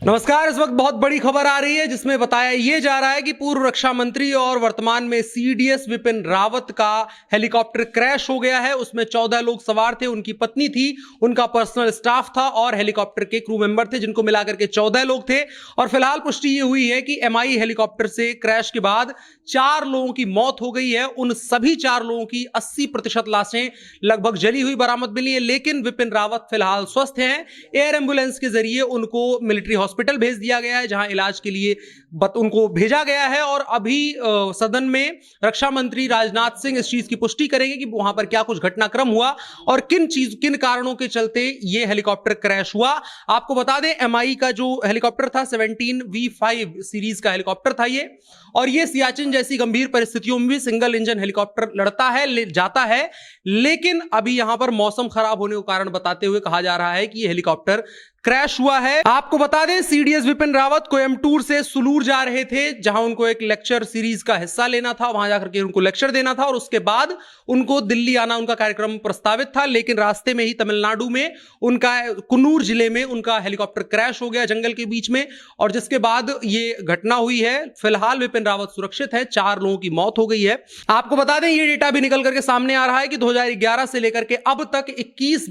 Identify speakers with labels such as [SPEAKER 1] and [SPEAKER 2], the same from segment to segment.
[SPEAKER 1] नमस्कार। इस वक्त बहुत बड़ी खबर आ रही है जिसमें बताया यह जा रहा है कि पूर्व रक्षा मंत्री और वर्तमान में सीडीएस विपिन रावत का हेलीकॉप्टर क्रैश हो गया है। उसमें 14 लोग सवार थे, उनकी पत्नी थी, उनका पर्सनल स्टाफ था और हेलीकॉप्टर के क्रू मेंबर थे, जिनको मिलाकर के 14 लोग थे। और फिलहाल पुष्टि ये हुई है कि एमआई हेलीकॉप्टर से क्रैश के बाद 4 लोगों की मौत हो गई है। उन सभी 4 लोगों की 80% लाशें लगभग जली हुई बरामद मिली है, लेकिन विपिन रावत फिलहाल स्वस्थ हैं। एयर एम्बुलेंस के जरिए उनको मिलिट्री हॉस्पिटल भेज दिया गया है, जहां इलाज के लिए उनको भेजा गया है। और अभी सदन में रक्षा मंत्री राजनाथ सिंह इस चीज की पुष्टि करेंगे कि वहां पर क्या कुछ घटनाक्रम हुआ और किन कारणों के चलते यह हेलीकॉप्टर क्रैश हुआ। आपको बता दें, एमआई का जो हेलीकॉप्टर था 17V5 सीरीज का हेलीकॉप्टर था ये, और ये सियाचिन जैसी गंभीर परिस्थितियों में भी सिंगल इंजन हेलीकॉप्टर लड़ता है, जाता है। लेकिन अभी यहां पर मौसम खराब होने के कारण बताते हुए कहा जा रहा है कि यह हेलीकॉप्टर क्रैश हुआ है। आपको बता दें, सीडीएस विपिन रावत कोयम्बटूर से सुलूर जा रहे थे, जहां उनको एक लेक्चर सीरीज का हिस्सा लेना था, वहां जाकर के उनको लेक्चर देना था और उसके बाद उनको दिल्ली आना उनका कार्यक्रम प्रस्तावित था। लेकिन रास्ते में ही तमिलनाडु में उनका कुन्नूर जिले में उनका हेलीकॉप्टर क्रैश हो गया जंगल के बीच में, और जिसके बाद ये घटना हुई है। फिलहाल विपिन रावत सुरक्षित है, 4 लोगों की मौत हो गई है। आपको बता दें, ये डेटा भी निकल करके सामने आ रहा है कि 2011 से लेकर के अब तक 21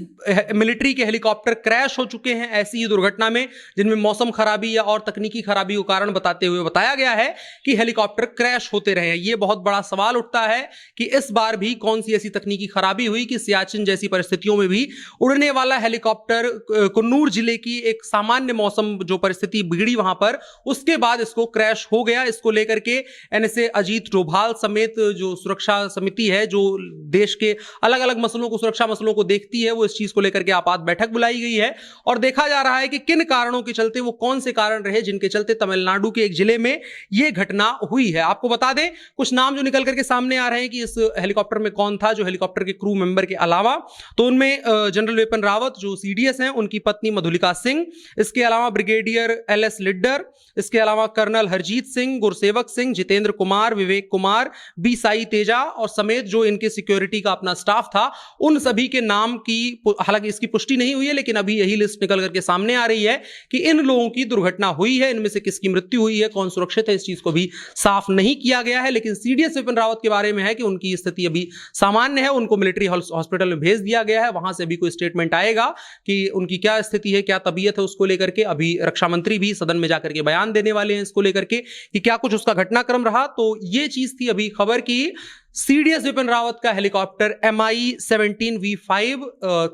[SPEAKER 1] मिलिट्री के हेलीकॉप्टर क्रैश हो चुके हैं ऐसी दुर्घटना में, जिनमें मौसम खराबी या और तकनीकी खराबी को कारण बताते हुए बताया गया है कि हेलीकॉप्टर क्रैश होते रहे हैं। यह बहुत बड़ा सवाल उठता है कि इस बार भी कौन सी ऐसी तकनीकी खराबी हुई कि सियाचिन जैसी परिस्थितियों में भी उड़ने वाला हेलीकॉप्टर कुन्नूर जिले की एक सामान्य मौसम जो परिस्थिति बिगड़ी वहां पर, उसके बाद इसको क्रैश हो गया। इसको लेकर के एनएसए अजीत डोभाल समेत जो सुरक्षा समिति है, जो देश के अलग अलग मसलों को, सुरक्षा मसलों को देखती है, वो इस चीज को लेकर के आपात बैठक बुलाई गई है और देखा जा रहा है कि किन कारणों के चलते, वो कौन से कारण रहे जिनके चलते तमिलनाडु के एक जिले में यह घटना हुई है। आपको बता दें, कुछ नाम जो निकल करके सामने आ रहे हैं कि इस हेलीकॉप्टर में कौन था, जो हेलीकॉप्टर के क्रू मेंबर के अलावा, तो उनमें जनरल विपिन रावत जो सीडीएस हैं, उनकी पत्नी मधुलिका सिंह, इसके अलावा ब्रिगेडियर एलएस लिड्डर, इसके अलावा कर्नल हरजीत सिंह, गुरसेवक सिंह, जितेंद्र कुमार, विवेक कुमार, बी साई तेजा और समेत जो इनके सिक्योरिटी का अपना स्टाफ था, उन सभी के नाम की हालांकि इसकी पुष्टि नहीं हुई है, लेकिन अभी यही लिस्ट निकल करके सामने आ रही है कि इन लोगों की दुर्घटना हुई है। इनमें से किसकी मृत्यु हुई है, कौन सुरक्षित है, इस चीज को भी साफ नहीं किया गया है। लेकिन सीडीएस विपिन रावत के बारे में है कि उनकी स्थिति अभी सामान्य है, उनको मिलिट्री हॉस्पिटल में भेज दिया गया है। वहां से अभी कोई स्टेटमेंट आएगा कि उनकी क्या स्थिति है, क्या तबीयत है, उसको लेकर के अभी रक्षा मंत्री भी सदन में जाकर के बयान देने वाले हैं इसको लेकर के कि क्या कुछ उसका घटनाक्रम रहा। तो ये चीज थी अभी खबर की सीडीएस विपिन रावत का हेलीकॉप्टर एमआई 17V5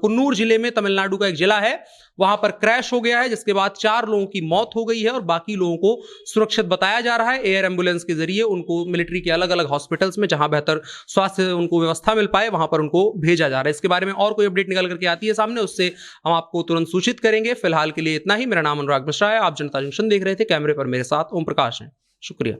[SPEAKER 1] कुन्नूर जिले में, तमिलनाडु का एक जिला है, वहां पर क्रैश हो गया है, जिसके बाद 4 लोगों की मौत हो गई है और बाकी लोगों को सुरक्षित बताया जा रहा है। एयर एम्बुलेंस के जरिए उनको मिलिट्री के अलग अलग हॉस्पिटल्स में, जहां बेहतर स्वास्थ्य उनको व्यवस्था मिल पाए, वहां पर उनको भेजा जा रहा है। इसके बारे में और कोई अपडेट निकल करके आती है सामने, उससे हम आपको तुरंत सूचित करेंगे। फिलहाल के लिए इतना ही। मेरा नाम अनुराग मिश्रा है, आप जनता जंक्शन देख रहे थे। कैमरे पर मेरे साथ ओम प्रकाश हैं। शुक्रिया।